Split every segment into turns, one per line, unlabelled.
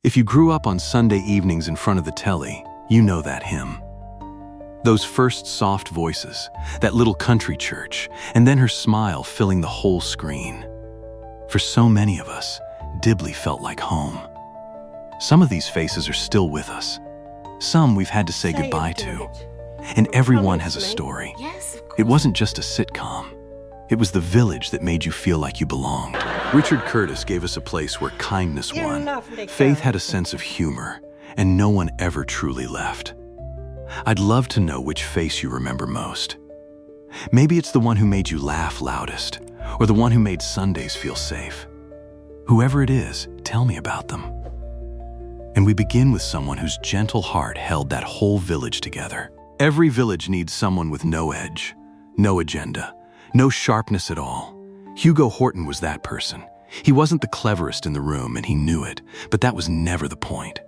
If you grew up on Sunday evenings in front of the telly, you know that hymn. Those first soft voices, that little country church, and then her smile filling the whole screen. For so many of us, Dibley felt like home. Some of these faces are still with us. Some we've had to say goodbye to. And everyone has a story. It wasn't just a sitcom. It was the village that made you feel like you belonged. Richard Curtis gave us a place where kindness won. Faith had a sense of humor, and no one ever truly left. I'd love to know which face you remember most. Maybe it's the one who made you laugh loudest, or the one who made Sundays feel safe. Whoever it is, tell me about them. And we begin with someone whose gentle heart held that whole village together. Every village needs someone with no edge, no agenda, no sharpness at all. Hugo Horton was that person. He wasn't the cleverest in the room, and he knew it, but that was never the point.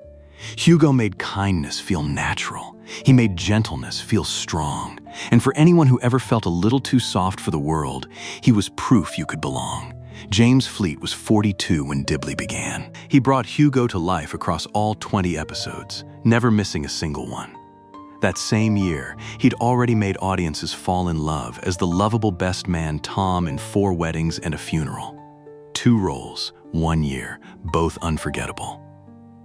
Hugo made kindness feel natural. He made gentleness feel strong. And for anyone who ever felt a little too soft for the world, he was proof you could belong. James Fleet was 42 when Dibley began. He brought Hugo to life across all 20 episodes, never missing a single one. That same year, he'd already made audiences fall in love as the lovable best man Tom in 4 Weddings and a Funeral. 2 roles, 1 year, both unforgettable.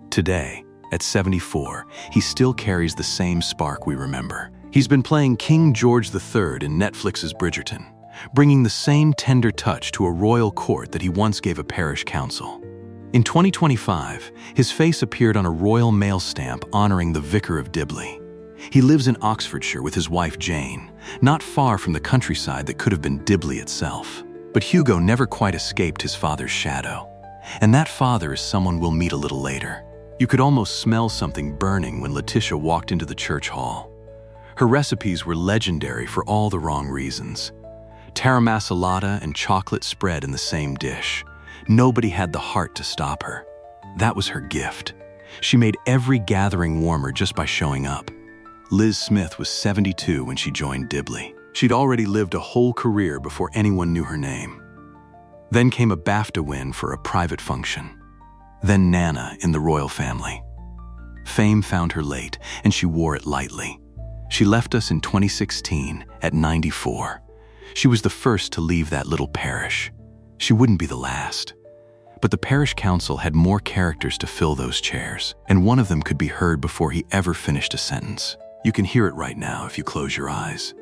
Today, at 74, he still carries the same spark we remember. He's been playing King George III in Netflix's Bridgerton, bringing the same tender touch to a royal court that he once gave a parish council. In 2025, his face appeared on a Royal Mail stamp honoring the Vicar of Dibley. He lives in Oxfordshire with his wife Jane, not far from the countryside that could have been Dibley itself. But Hugo never quite escaped his father's shadow. And that father is someone we'll meet a little later. You could almost smell something burning when Leticia walked into the church hall. Her recipes were legendary for all the wrong reasons. Taramasalata and chocolate spread in the same dish. Nobody had the heart to stop her. That was her gift. She made every gathering warmer just by showing up. Liz Smith was 72 when she joined Dibley. She'd already lived a whole career before anyone knew her name. Then came a BAFTA win for a private function. Then Nana in the royal family. Fame found her late, and she wore it lightly. She left us in 2016 at 94. She was the first to leave that little parish. She wouldn't be the last. But the parish council had more characters to fill those chairs, and one of them could be heard before he ever finished a sentence. You can hear it right now if you close your eyes.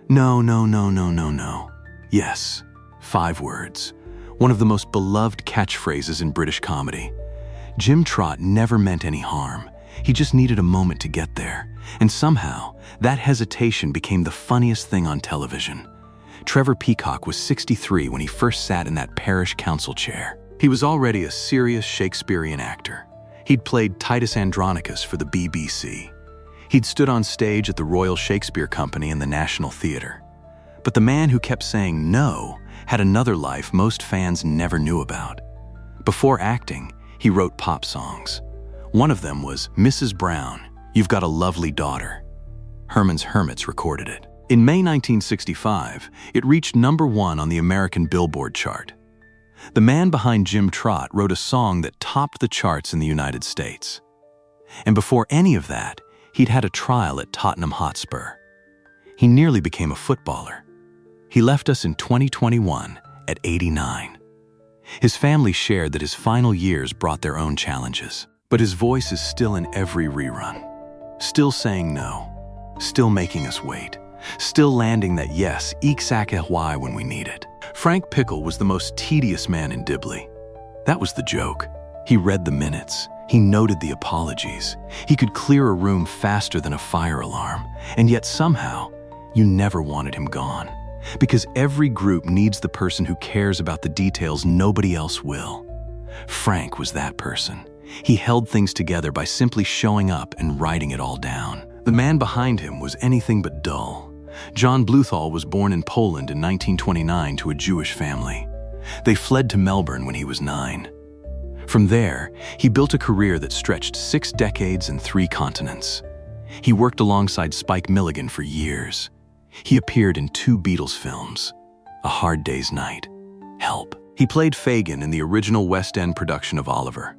No, no, no, no, no, no. Yes, 5 words. One of the most beloved catchphrases in British comedy. Jim Trott never meant any harm. He just needed a moment to get there. And somehow, that hesitation became the funniest thing on television. Trevor Peacock was 63 when he first sat in that parish council chair. He was already a serious Shakespearean actor. He'd played Titus Andronicus for the BBC. He'd stood on stage at the Royal Shakespeare Company in the National Theatre. But the man who kept saying no had another life most fans never knew about. Before acting, he wrote pop songs. One of them was Mrs. Brown, You've Got a Lovely Daughter. Herman's Hermits recorded it. In May 1965, it reached #1 on the American Billboard chart. The man behind Jim Trott wrote a song that topped the charts in the United States. And before any of that, he'd had a trial at Tottenham Hotspur. He nearly became a footballer. He left us in 2021 at 89. His family shared that his final years brought their own challenges, but his voice is still in every rerun. Still saying no, still making us wait, still landing that yes, why when we need it. Frank Pickle was the most tedious man in Dibley. That was the joke. He read the minutes. He noted the apologies. He could clear a room faster than a fire alarm, and yet somehow, you never wanted him gone. Because every group needs the person who cares about the details nobody else will. Frank was that person. He held things together by simply showing up and writing it all down. The man behind him was anything but dull. John Bluthal was born in Poland in 1929 to a Jewish family. They fled to Melbourne when he was 9. From there, he built a career that stretched 6 decades and 3 continents. He worked alongside Spike Milligan for years. He appeared in 2 Beatles films, A Hard Day's Night, Help. He played Fagin in the original West End production of Oliver.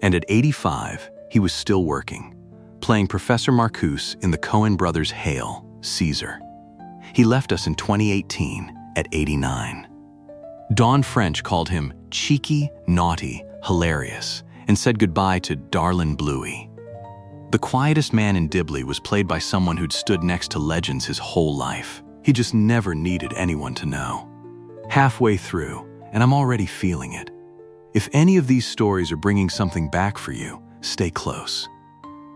And at 85, he was still working, playing Professor Marcuse in the Coen brothers' Hail, Caesar. He left us in 2018 at 89. Dawn French called him cheeky, naughty, hilarious, and said goodbye to Darlin' Bluey. The quietest man in Dibley was played by someone who'd stood next to legends his whole life. He just never needed anyone to know. Halfway through, and I'm already feeling it. If any of these stories are bringing something back for you, stay close.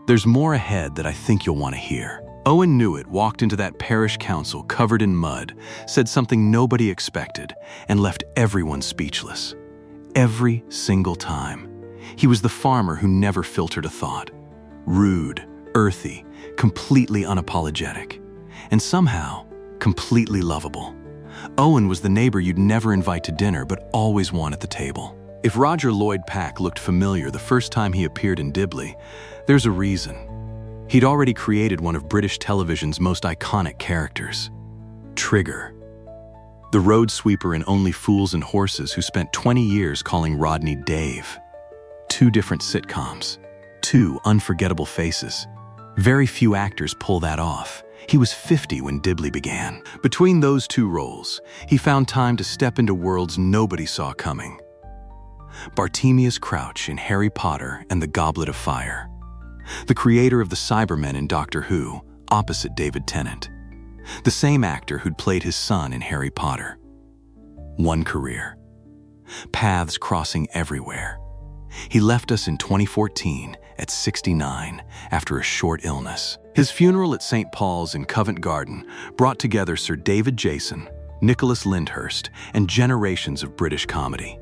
There's more ahead that I think you'll want to hear. Owen Newitt walked into that parish council covered in mud, said something nobody expected, and left everyone speechless. Every single time. He was the farmer who never filtered a thought. Rude, earthy, completely unapologetic, and somehow completely lovable. Owen was the neighbor you'd never invite to dinner but always want at the table. If Roger Lloyd-Pack looked familiar the first time he appeared in Dibley, there's a reason. He'd already created one of British television's most iconic characters, Trigger, the road sweeper in Only Fools and Horses who spent 20 years calling Rodney Dave. 2 different sitcoms, 2 unforgettable faces. Very few actors pull that off. He was 50 when Dibley began. Between those 2 roles, he found time to step into worlds nobody saw coming. Bartemius Crouch in Harry Potter and the Goblet of Fire. The creator of the Cybermen in Doctor Who, opposite David Tennant. The same actor who'd played his son in Harry Potter. One career. Paths crossing everywhere. He left us in 2014 at 69 after a short illness. His funeral at St. Paul's in Covent Garden brought together Sir David Jason, Nicholas Lyndhurst, and generations of British comedy.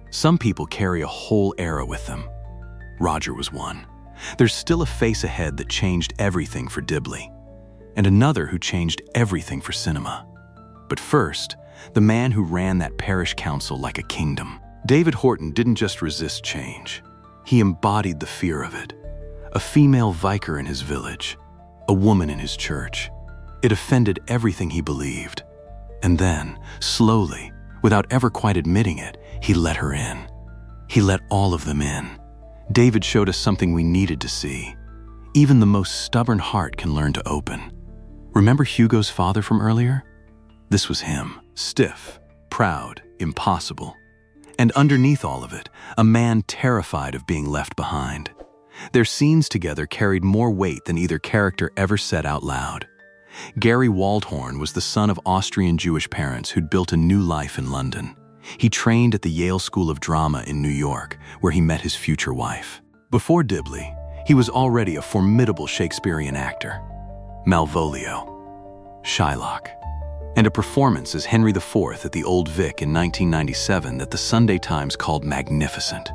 Some people carry a whole era with them. Roger was one. There's still a face ahead that changed everything for Dibley, and another who changed everything for cinema. But first, the man who ran that parish council like a kingdom. David Horton didn't just resist change. He embodied the fear of it. A female vicar in his village, a woman in his church. It offended everything he believed. And then, slowly, without ever quite admitting it, he let her in. He let all of them in. David showed us something we needed to see. Even the most stubborn heart can learn to open. Remember Hugo's father from earlier? This was him. Stiff, proud, impossible. And underneath all of it, a man terrified of being left behind. Their scenes together carried more weight than either character ever said out loud. Gary Waldhorn was the son of Austrian Jewish parents who'd built a new life in London. He trained at the Yale School of Drama in New York, where he met his future wife. Before Dibley, he was already a formidable Shakespearean actor. Malvolio, Shylock, and a performance as Henry IV at the Old Vic in 1997 that the Sunday Times called magnificent.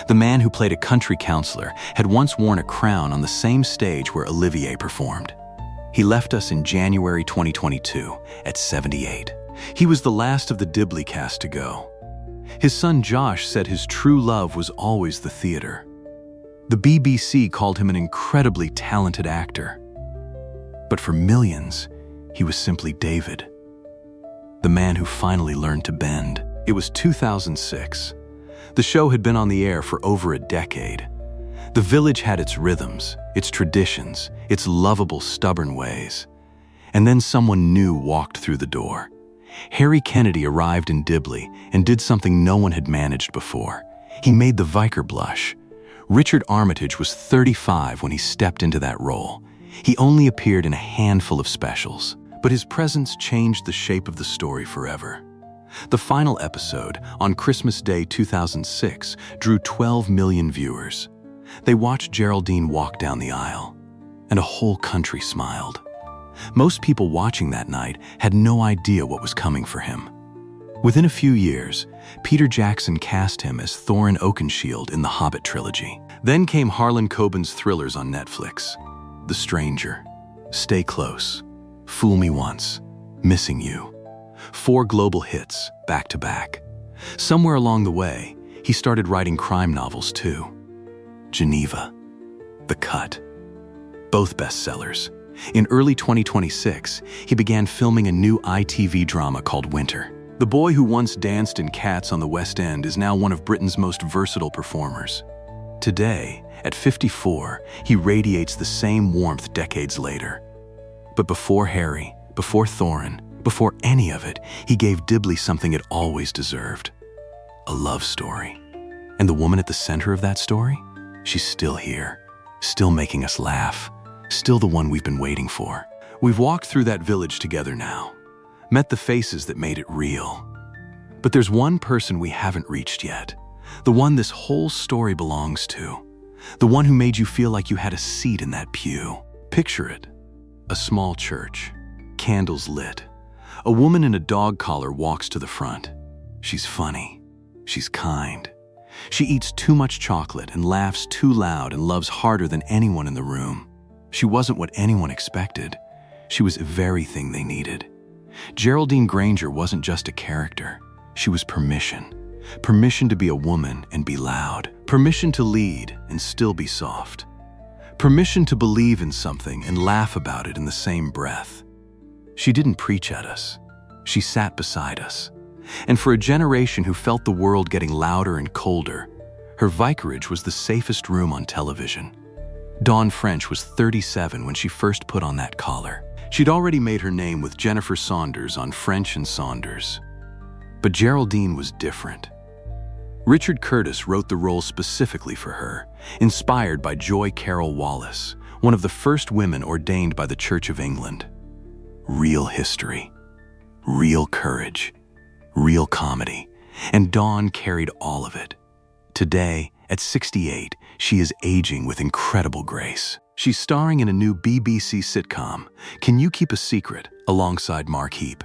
The man who played a country counselor had once worn a crown on the same stage where Olivier performed. He left us in January 2022 at 78. He was the last of the Dibley cast to go. His son Josh said his true love was always the theater. The BBC called him an incredibly talented actor. But for millions, he was simply David, the man who finally learned to bend. It was 2006. The show had been on the air for over a decade. The village had its rhythms, its traditions, its lovable, stubborn ways. And then someone new walked through the door. Harry Kennedy arrived in Dibley and did something no one had managed before. He made the vicar blush. Richard Armitage was 35 when he stepped into that role. He only appeared in a handful of specials, but his presence changed the shape of the story forever. The final episode, on Christmas Day 2006, drew 12 million viewers. They watched Geraldine walk down the aisle, and a whole country smiled. Most people watching that night had no idea what was coming for him. Within a few years, Peter Jackson cast him as Thorin Oakenshield in the Hobbit trilogy. Then came Harlan Coben's thrillers on Netflix. The Stranger, Stay Close, Fool Me Once, Missing You. 4 global hits, back to back. Somewhere along the way, he started writing crime novels too. Geneva, The Cut, both bestsellers. In early 2026, he began filming a new ITV drama called Winter. The boy who once danced in Cats on the West End is now one of Britain's most versatile performers. Today, at 54, he radiates the same warmth decades later. But before Harry, before Thorin, before any of it, he gave Dibley something it always deserved: a love story. And the woman at the center of that story? She's still here, still making us laugh, still the one we've been waiting for. We've walked through that village together now, met the faces that made it real. But there's one person we haven't reached yet, the one this whole story belongs to, the one who made you feel like you had a seat in that pew. Picture it: a small church, candles lit. A woman in a dog collar walks to the front. She's funny. She's kind. She eats too much chocolate and laughs too loud and loves harder than anyone in the room. She wasn't what anyone expected. She was everything they needed. Geraldine Granger wasn't just a character. She was permission. Permission to be a woman and be loud. Permission to lead and still be soft. Permission to believe in something and laugh about it in the same breath. She didn't preach at us. She sat beside us. And for a generation who felt the world getting louder and colder, her vicarage was the safest room on television. Dawn French was 37 when she first put on that collar. She'd already made her name with Jennifer Saunders on French and Saunders. But Geraldine was different. Richard Curtis wrote the role specifically for her, inspired by Joy Carol Wallace, one of the first women ordained by the Church of England. Real history, real courage, real comedy, and Dawn carried all of it. Today, at 68, she is aging with incredible grace. She's starring in a new BBC sitcom, Can You Keep a Secret?, alongside Mark Heap.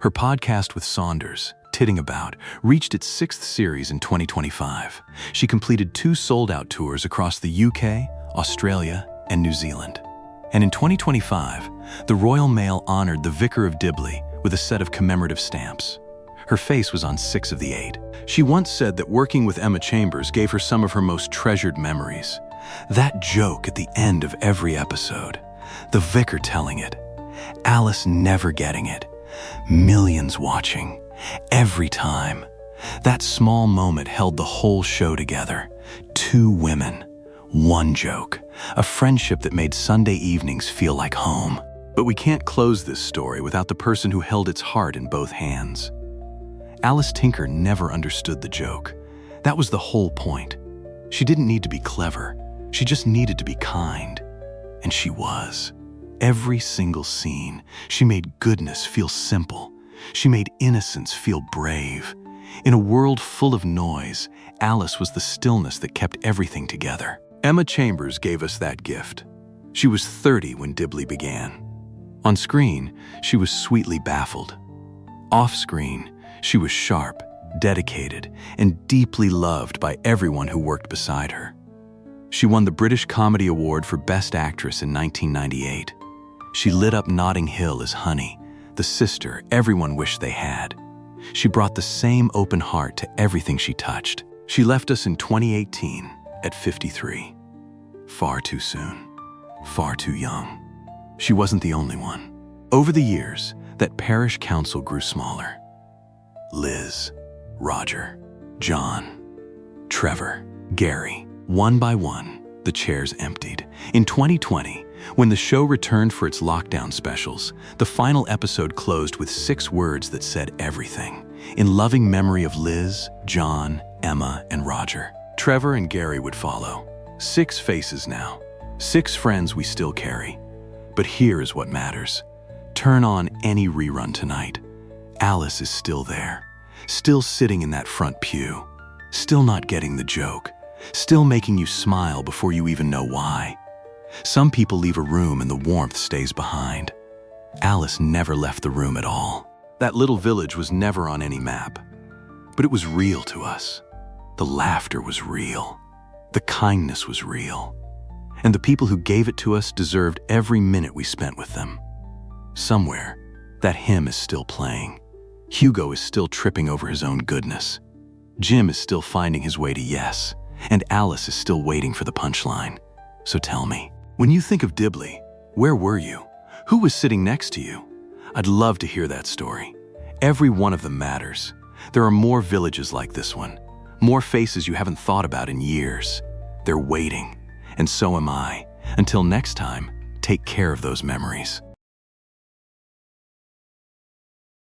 Her podcast with Saunders, Titting About, reached its 6th series in 2025. She completed 2 sold-out tours across the UK, Australia, and New Zealand. And in 2025, the Royal Mail honored the Vicar of Dibley with a set of commemorative stamps. Her face was on 6 of the 8. She once said that working with Emma Chambers gave her some of her most treasured memories. That joke at the end of every episode, the vicar telling it, Alice never getting it, millions watching, every time. That small moment held the whole show together. 2 women, 1 joke, a friendship that made Sunday evenings feel like home. But we can't close this story without the person who held its heart in both hands. Alice Tinker never understood the joke. That was the whole point. She didn't need to be clever. She just needed to be kind. And she was. Every single scene, she made goodness feel simple. She made innocence feel brave. In a world full of noise, Alice was the stillness that kept everything together. Emma Chambers gave us that gift. She was 30 when Dibley began. On screen, she was sweetly baffled. Off screen, she was sharp, dedicated, and deeply loved by everyone who worked beside her. She won the British Comedy Award for Best Actress in 1998. She lit up Notting Hill as Honey, the sister everyone wished they had. She brought the same open heart to everything she touched. She left us in 2018 at 53. Far too soon. Far too young. She wasn't the only one. Over the years, that parish council grew smaller. Liz, Roger, John, Trevor, Gary. One by one, the chairs emptied. In 2020, when the show returned for its lockdown specials, the final episode closed with 6 words that said everything. In loving memory of Liz, John, Emma, and Roger. Trevor and Gary would follow. 6 faces now. 6 friends we still carry. But here is what matters. Turn on any rerun tonight. Alice is still there. Still sitting in that front pew. Still not getting the joke. Still making you smile before you even know why. Some people leave a room and the warmth stays behind. Alice never left the room at all. That little village was never on any map. But it was real to us. The laughter was real. The kindness was real. And the people who gave it to us deserved every minute we spent with them. Somewhere, that hymn is still playing. Hugo is still tripping over his own goodness. Jim is still finding his way to yes. And Alice is still waiting for the punchline. So tell me, when you think of Dibley, where were you? Who was sitting next to you? I'd love to hear that story. Every one of them matters. There are more villages like this one, more faces you haven't thought about in years. They're waiting, and so am I. Until next time, take care of those memories.